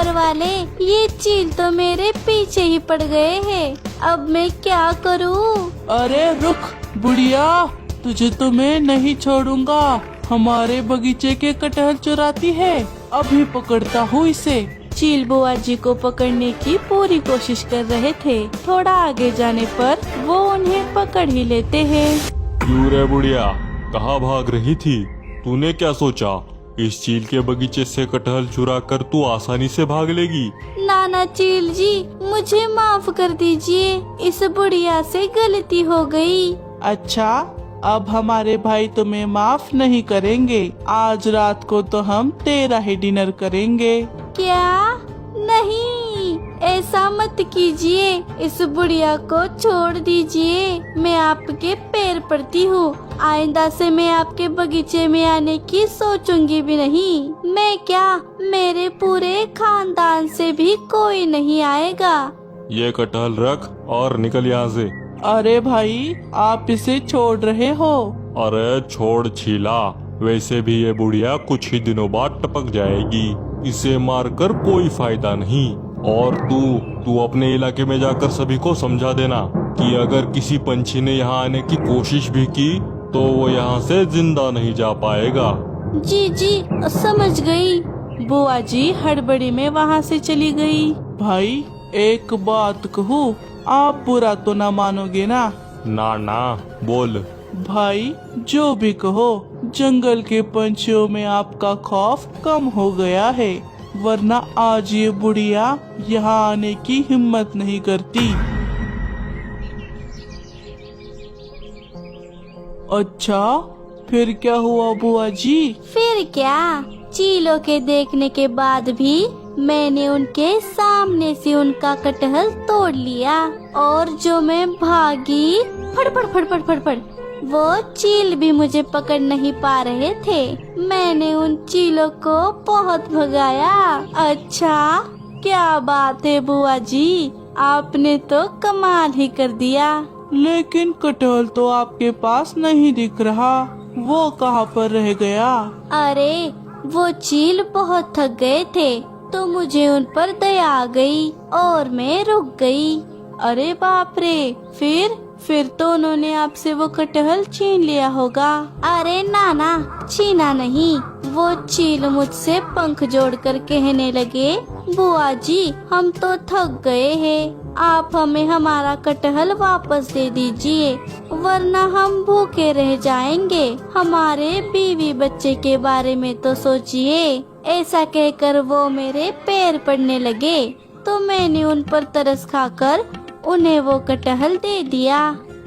ऊपर वाले, ये चील तो मेरे पीछे ही पड़ गए हैं। अब मैं क्या करूं? अरे रुक बुढ़िया, तुझे तो मैं नहीं छोड़ूंगा। हमारे बगीचे के कटहल चुराती है, अभी पकड़ता हूँ इसे। चील बुआ जी को पकड़ने की पूरी कोशिश कर रहे थे। थोड़ा आगे जाने पर वो उन्हें पकड़ ही लेते हैं। क्यों रे बुढ़िया, कहाँ भाग रही थी? तूने क्या सोचा इस चील के बगीचे से कटहल चुरा कर तू आसानी से भाग लेगी? नाना चील जी, मुझे माफ कर दीजिए, इस बुढ़िया से गलती हो गई। अच्छा, अब हमारे भाई तुम्हें माफ नहीं करेंगे। आज रात को तो हम तेरा ही डिनर करेंगे। क्या? नहीं, ऐसा मत कीजिए, इस बुढ़िया को छोड़ दीजिए। मैं आपके पैर पड़ती हूँ, आइंदा से मैं आपके बगीचे में आने की सोचूंगी भी नहीं। मैं क्या, मेरे पूरे खानदान से भी कोई नहीं आएगा। ये कटहल रख और निकल यहाँ से। अरे भाई, आप इसे छोड़ रहे हो? अरे छोड़ छीला, वैसे भी ये बुढ़िया कुछ ही दिनों बाद टपक जाएगी, इसे मारकर कोई फायदा नहीं। और तू अपने इलाके में जाकर सभी को समझा देना कि अगर किसी पंछी ने यहाँ आने की कोशिश भी की तो वो यहाँ से जिंदा नहीं जा पाएगा। जी जी, समझ गई। बुआ जी हड़बड़ी में वहाँ से चली गई। भाई एक बात कहूँ, आप बुरा तो ना मानोगे ना? ना ना, बोल। भाई जो भी कहो, जंगल के पंछियों में आपका खौफ कम हो गया है, वरना आज ये बुढ़िया यहाँ आने की हिम्मत नहीं करती। अच्छा, फिर क्या हुआ बुआ जी? फिर क्या, चीलों के देखने के बाद भी मैंने उनके सामने से उनका कटहल तोड़ लिया, और जो मैं भागी, फड़ फड़ फड़ फड़ फड़ फड़, वो चील भी मुझे पकड़ नहीं पा रहे थे। मैंने उन चीलों को बहुत भगाया। अच्छा, क्या बात है बुआ जी, आपने तो कमाल ही कर दिया। लेकिन कटहल तो आपके पास नहीं दिख रहा, वो कहाँ पर रह गया? अरे वो चील बहुत थक गए थे, तो मुझे उन पर दया आ गई और मैं रुक गई। अरे बाप रे, फिर तो उन्होंने आपसे वो कटहल छीन लिया होगा। अरे नाना, छीना नहीं, वो चील मुझसे पंख जोड़कर कहने लगे, बुआ जी हम तो थक गए हैं, आप हमें हमारा कटहल वापस दे दीजिए, वरना हम भूखे रह जाएंगे। हमारे बीवी बच्चे के बारे में तो सोचिए। ऐसा कहकर वो मेरे पैर पड़ने लगे, तो मैंने उन पर तरस खाकर उन्हें वो कटहल दे दिया।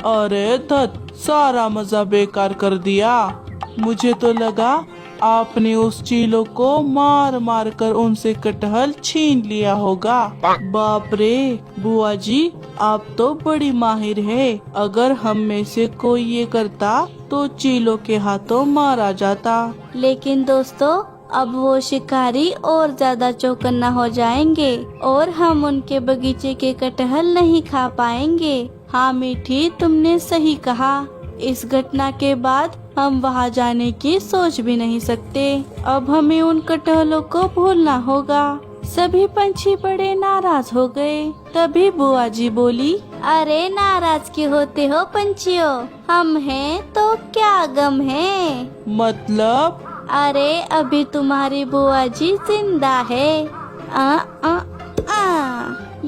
अरे धत, सारा मजा बेकार कर दिया। मुझे तो लगा आपने उस चीलों को मार मार कर उनसे कटहल छीन लिया होगा। बाप रे बुआ जी, आप तो बड़ी माहिर है। अगर हम में से कोई ये करता तो चीलों के हाथों मारा जाता। लेकिन दोस्तों, अब वो शिकारी और ज्यादा चौकन्ना हो जाएंगे और हम उनके बगीचे के कटहल नहीं खा पाएंगे। हाँ मीठी, तुमने सही कहा। इस घटना के बाद हम वहाँ जाने की सोच भी नहीं सकते। अब हमें उन कटहलों को भूलना होगा। सभी पंछी बड़े नाराज हो गए। तभी बुआ जी बोली, अरे नाराज क्यों होते हो पंछियों, हम हैं तो क्या गम है। मतलब? अरे अभी तुम्हारी बुआ जी जिंदा है।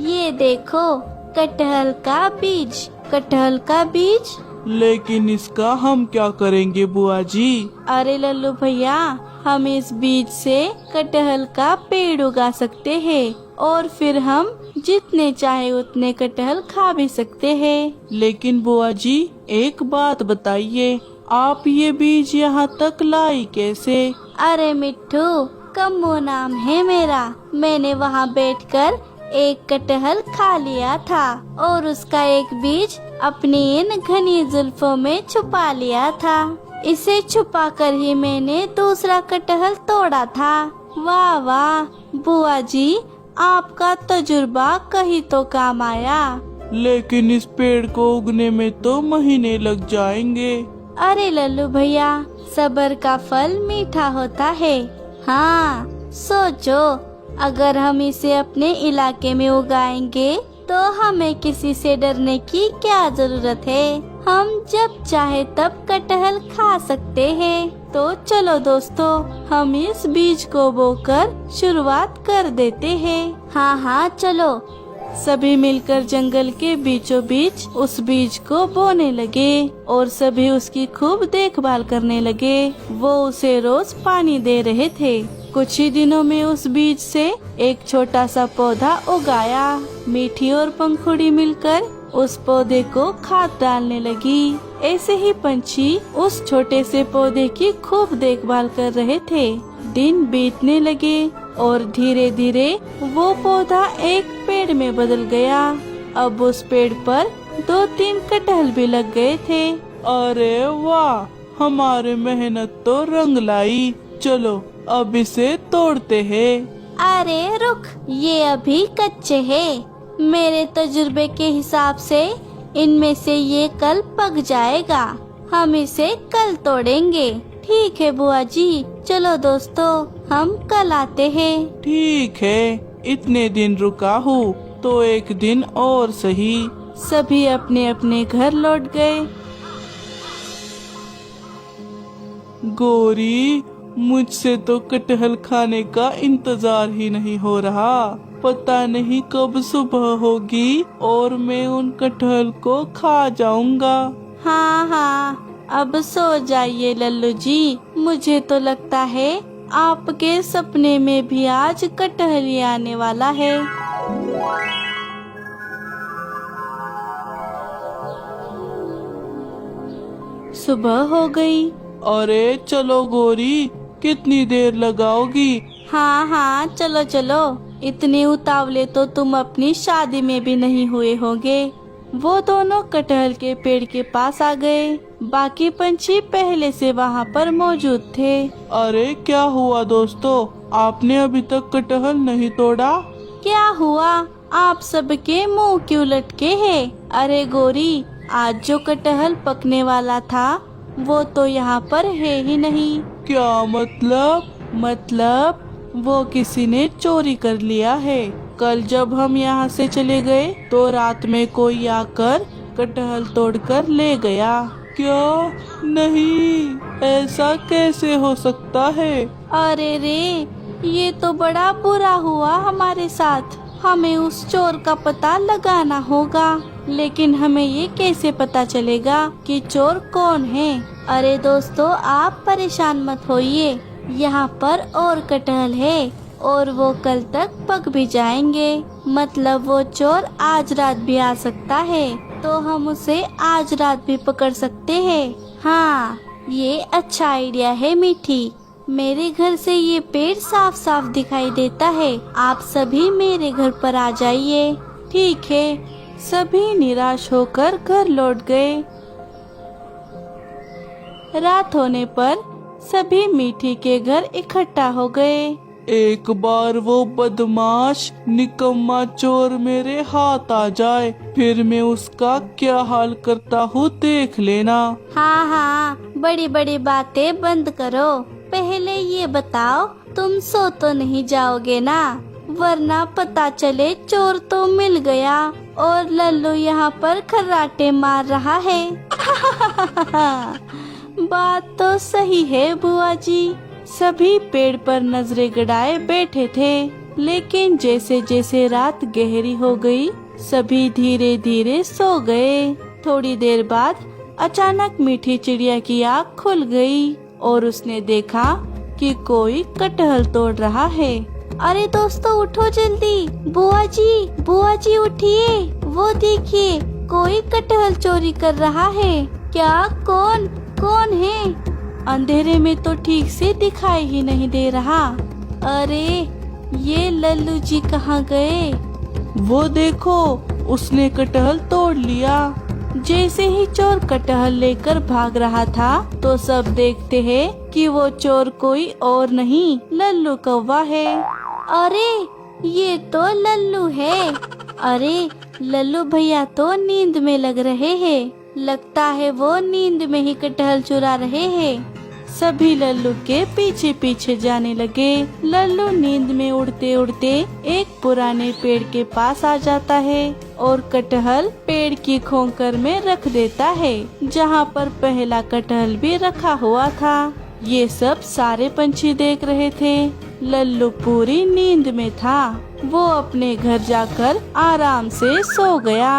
ये देखो, कटहल का बीज, कटहल का बीज। लेकिन इसका हम क्या करेंगे बुआ जी? अरे लल्लू भैया, हम इस बीज से कटहल का पेड़ उगा सकते हैं और फिर हम जितने चाहे उतने कटहल खा भी सकते हैं। लेकिन बुआ जी एक बात बताइए, आप ये बीज यहाँ तक लाई कैसे? अरे मिट्ठू, कम्मो नाम है मेरा। मैंने वहाँ बैठकर एक कटहल खा लिया था और उसका एक बीज अपनी इन घनी जुल्फों में छुपा लिया था। इसे छुपाकर ही मैंने दूसरा कटहल तोड़ा था। वाह वाह बुआ जी, आपका तजुर्बा कहीं तो काम आया। लेकिन इस पेड़ को उगने में तो महीने लग जाएंगे। अरे लल्लू भैया, सब्र का फल मीठा होता है। हाँ सोचो, अगर हम इसे अपने इलाके में उगाएंगे तो हमें किसी से डरने की क्या जरूरत है। हम जब चाहे तब कटहल खा सकते हैं। तो चलो दोस्तों, हम इस बीज को बोकर शुरुआत कर देते हैं। हाँ चलो। सभी मिलकर जंगल के बीचों बीच उस बीज को बोने लगे और सभी उसकी खूब देखभाल करने लगे। वो उसे रोज पानी दे रहे थे। कुछ ही दिनों में उस बीज से एक छोटा सा पौधा उगाया। मीठी और पंखुड़ी मिलकर उस पौधे को खाद डालने लगी। ऐसे ही पंछी उस छोटे से पौधे की खूब देखभाल कर रहे थे। दिन बीतने लगे और धीरे धीरे वो पौधा एक पेड़ में बदल गया। अब उस पेड़ पर 2-3 कटहल भी लग गए थे। अरे वाह, हमारी मेहनत तो रंग लाई। चलो अब इसे तोड़ते हैं। अरे रुक, ये अभी कच्चे हैं। मेरे तजुर्बे के हिसाब से इनमें से ये कल पक जाएगा। हम इसे कल तोड़ेंगे। ठीक है बुआ जी, चलो दोस्तों, हम कल आते हैं। ठीक है, इतने दिन रुका हूँ तो एक दिन और सही। सभी अपने अपने घर लौट गए। गौरी, मुझसे तो कटहल खाने का इंतजार ही नहीं हो रहा। पता नहीं कब सुबह होगी और मैं उन कटहल को खा जाऊंगा। हाँ, अब सो जाइए लल्लू जी। मुझे तो लगता है आपके सपने में भी आज कटहल ही आने वाला है। सुबह हो गई। अरे चलो गौरी, कितनी देर लगाओगी? हाँ चलो चलो। इतने उतावले तो तुम अपनी शादी में भी नहीं हुए होंगे। वो दोनों कटहल के पेड़ के पास आ गए। बाकी पंछी पहले से वहाँ पर मौजूद थे। अरे क्या हुआ दोस्तों, आपने अभी तक कटहल नहीं तोड़ा? क्या हुआ, आप सबके मुंह क्यों लटके हैं? अरे गौरी, आज जो कटहल पकने वाला था वो तो यहाँ पर है ही नहीं। क्या मतलब वो किसी ने चोरी कर लिया है। कल जब हम यहाँ से चले गए तो रात में कोई आकर कटहल तोड़कर ले गया। क्या? नहीं, ऐसा कैसे हो सकता है? अरे रे, ये तो बड़ा बुरा हुआ हमारे साथ। हमें उस चोर का पता लगाना होगा। लेकिन हमें ये कैसे पता चलेगा कि चोर कौन है? अरे दोस्तों, आप परेशान मत होइए। यहाँ पर और कटहल है और वो कल तक पक भी जाएंगे। मतलब वो चोर आज रात भी आ सकता है, तो हम उसे आज रात भी पकड़ सकते हैं। हाँ, ये अच्छा आइडिया है मीठी। मेरे घर से ये पेड़ साफ साफ दिखाई देता है। आप सभी मेरे घर पर आ जाइए। ठीक है। सभी निराश होकर घर लौट गए। रात होने पर सभी मीठी के घर इकट्ठा हो गए। एक बार वो बदमाश निकम्मा चोर मेरे हाथ आ जाए, फिर मैं उसका क्या हाल करता हूँ देख लेना। हाँ, बड़ी बड़ी बातें बंद करो। पहले ये बताओ, तुम सो तो नहीं जाओगे ना? वरना पता चले चोर तो मिल गया और लल्लू यहाँ पर खर्राटे मार रहा है। बात तो सही है बुआ जी। सभी पेड़ पर नजरें गड़ाए बैठे थे। लेकिन जैसे जैसे रात गहरी हो गई, सभी धीरे धीरे सो गए। थोड़ी देर बाद अचानक मीठी चिड़िया की आँख खुल गई और उसने देखा कि कोई कटहल तोड़ रहा है। अरे दोस्तों, उठो जल्दी। बुआ जी उठिए। वो देखिए, कोई कटहल चोरी कर रहा है। क्या? कौन है? अंधेरे में तो ठीक से दिखाई ही नहीं दे रहा। अरे ये लल्लू जी कहाँ गए? वो देखो, उसने कटहल तोड़ लिया। जैसे ही चोर कटहल लेकर भाग रहा था तो सब देखते हैं कि वो चोर कोई और नहीं, लल्लू कौवा है। अरे ये तो लल्लू है। अरे लल्लू भैया तो नींद में लग रहे हैं। लगता है वो नींद में ही कटहल चुरा रहे हैं। सभी लल्लू के पीछे पीछे जाने लगे। लल्लू नींद में उड़ते उड़ते एक पुराने पेड़ के पास आ जाता है और कटहल पेड़ की खोंकर में रख देता है, जहाँ पर पहला कटहल भी रखा हुआ था। ये सब सारे पंछी देख रहे थे। लल्लू पूरी नींद में था। वो अपने घर जाकर आराम से सो गया।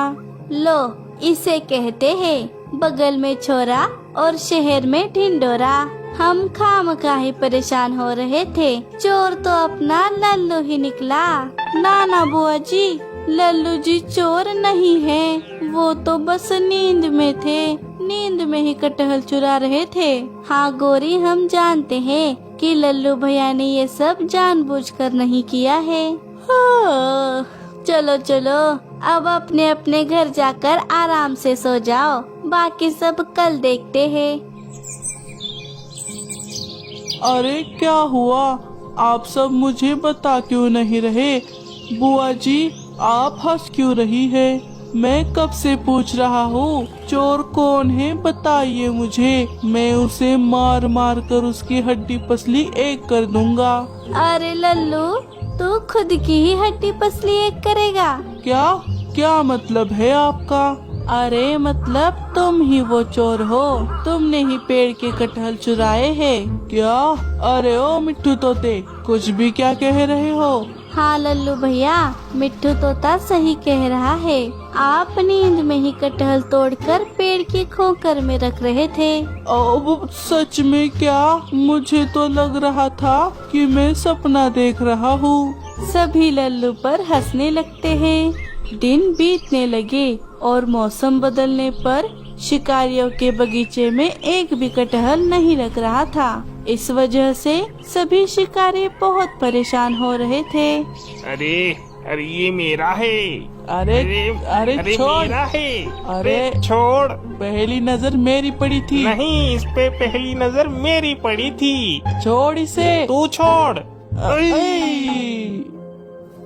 लो, इसे कहते हैं बगल में छोरा और शहर में ढिंडोरा। हम खामखा परेशान हो रहे थे, चोर तो अपना लल्लू ही निकला। ना बुआ जी, लल्लू जी चोर नहीं है, वो तो बस नींद में थे, नींद में ही कटहल चुरा रहे थे। हाँ गोरी, हम जानते हैं कि लल्लू भैया ने ये सब जानबूझकर नहीं किया है। हाँ, चलो चलो, अब अपने अपने घर जाकर आराम से सो जाओ, बाकी सब कल देखते हैं। अरे क्या हुआ? आप सब मुझे बता क्यों नहीं रहे? बुआ जी, आप हंस क्यों रही है? मैं कब से पूछ रहा हूँ, चोर कौन है बताइए मुझे। मैं उसे मार मार कर उसकी हड्डी पसली एक कर दूंगा। अरे लल्लू, तू खुद की ही हड्डी पसली एक करेगा? क्या मतलब है आपका? अरे मतलब तुम ही वो चोर हो, तुमने ही पेड़ के कटहल चुराए हैं क्या? अरे ओ मिट्ठू तोते, कुछ भी क्या कह रहे हो? हाँ लल्लू भैया, मिट्ठू तोता सही कह रहा है। आप नींद में ही कटहल तोड़कर पेड़ की खोकर में रख रहे थे। सच में क्या? मुझे तो लग रहा था कि मैं सपना देख रहा हूँ। सभी लल्लू पर हंसने लगते हैं। दिन बीतने लगे और मौसम बदलने पर शिकारियों के बगीचे में एक भी कटहल नहीं लग रहा था। इस वजह से सभी शिकारी बहुत परेशान हो रहे थे। अरे ये मेरा है। अरे छोड़। मेरा है। अरे छोड़। पहली नजर मेरी पड़ी थी। नहीं, इस पे पहली नजर मेरी पड़ी थी। छोड़ इसे। तू छोड़।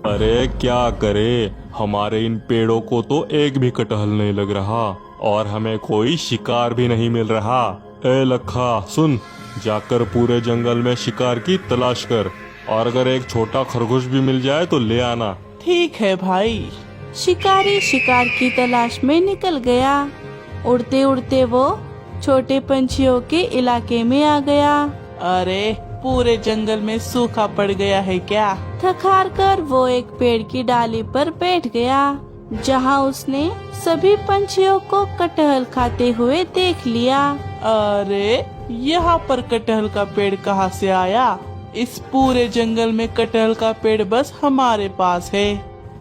अरे क्या करे, हमारे इन पेड़ों को तो एक भी कटहल नहीं लग रहा और हमें कोई शिकार भी नहीं मिल रहा। ए लखा सुन, जाकर पूरे जंगल में शिकार की तलाश कर और अगर एक छोटा खरगोश भी मिल जाए तो ले आना। ठीक है भाई। शिकारी शिकार की तलाश में निकल गया। उड़ते उड़ते वो छोटे पंछियों के इलाके में आ गया। अरे पूरे जंगल में सूखा पड़ गया है क्या? थक हार कर वो एक पेड़ की डाली पर बैठ गया, जहां उसने सभी पंछियों को कटहल खाते हुए देख लिया। अरे यहाँ पर कटहल का पेड़ कहाँ से आया? इस पूरे जंगल में कटहल का पेड़ बस हमारे पास है।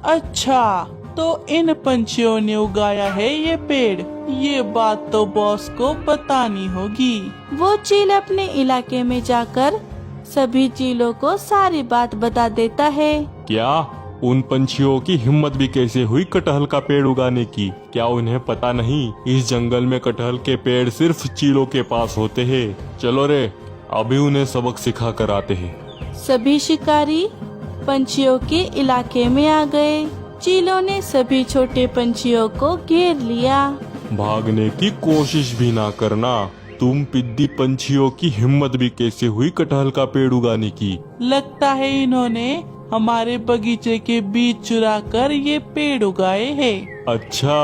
अच्छा, तो इन पंछियों ने उगाया है ये पेड़। ये बात तो बॉस को बतानी होगी। वो चील अपने इलाके में जाकर सभी चीलों को सारी बात बता देता है। क्या उन पंछियों की हिम्मत भी कैसे हुई कटहल का पेड़ उगाने की? क्या उन्हें पता नहीं इस जंगल में कटहल के पेड़ सिर्फ चीलों के पास होते हैं? चलो रे, अभी उन्हें सबक सिखा कर आते हैं। सभी शिकारी पंछियों के इलाके में आ गए। चीलों ने सभी छोटे पंछियों को घेर लिया। भागने की कोशिश भी ना करना। तुम पिद्दी पंछियों की हिम्मत भी कैसे हुई कटहल का पेड़ उगाने की? लगता है इन्होंने हमारे बगीचे के बीज चुरा कर ये पेड़ उगाए हैं। अच्छा,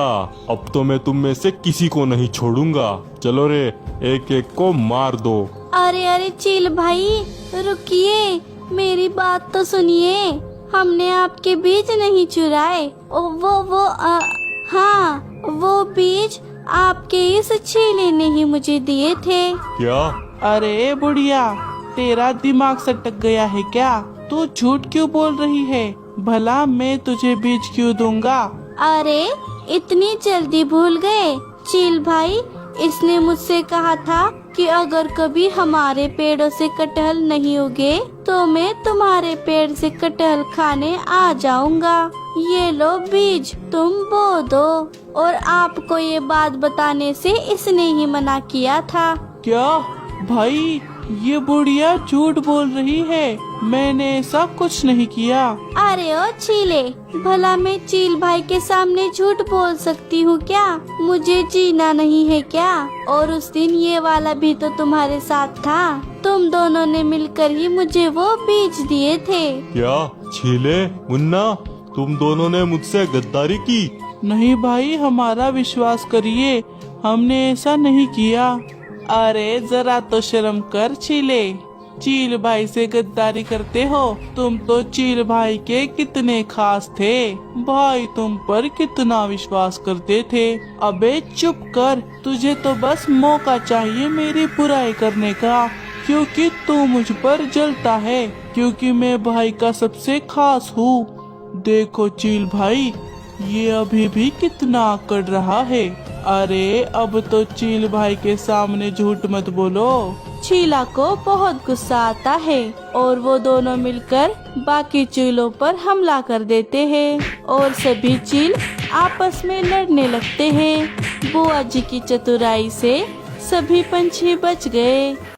अब तो मैं तुम में से किसी को नहीं छोड़ूंगा। चलो रे, एक एक को मार दो। अरे चील भाई रुकिए, मेरी बात तो सुनिए। हमने आपके बीज नहीं चुराए। वो बीज आपके इस चीले ने ही मुझे दिए थे। क्या? अरे बुढ़िया, तेरा दिमाग सटक गया है क्या? तू झूठ क्यों बोल रही है? भला मैं तुझे बीज क्यों दूंगा? अरे इतनी जल्दी भूल गए? चील भाई, इसने मुझसे कहा था कि अगर कभी हमारे पेड़ों से कटहल नहीं उगे तो मैं तुम्हारे पेड़ से कटहल खाने आ जाऊंगा। ये लो बीज, तुम बो दो। और आपको ये बात बताने से इसने ही मना किया था। क्या भाई, ये बुढ़िया झूठ बोल रही है? मैंने ऐसा कुछ नहीं किया। अरे ओ चीले, भला मैं चील भाई के सामने झूठ बोल सकती हूँ क्या? मुझे जीना नहीं है क्या? और उस दिन ये वाला भी तो तुम्हारे साथ था। तुम दोनों ने मिलकर ही मुझे वो बीज दिए थे। क्या छीले मुन्ना, तुम दोनों ने मुझसे गद्दारी की? नहीं भाई, हमारा विश्वास करिए, हमने ऐसा नहीं किया। अरे जरा तो शर्म कर चीले, चील भाई से गद्दारी करते हो? तुम तो चील भाई के कितने खास थे, भाई तुम पर कितना विश्वास करते थे। अबे चुप कर, तुझे तो बस मौका चाहिए मेरी बुराई करने का, क्योंकि तू मुझ पर जलता है, क्योंकि मैं भाई का सबसे खास हूँ। देखो चील भाई, ये अभी भी कितना अकड़ रहा है। अरे अब तो चील भाई के सामने झूठ मत बोलो। चीला को बहुत गुस्सा आता है और वो दोनों मिलकर बाकी चीलों पर हमला कर देते हैं और सभी चील आपस में लड़ने लगते हैं। बुआ जी की चतुराई से सभी पंछी बच गए।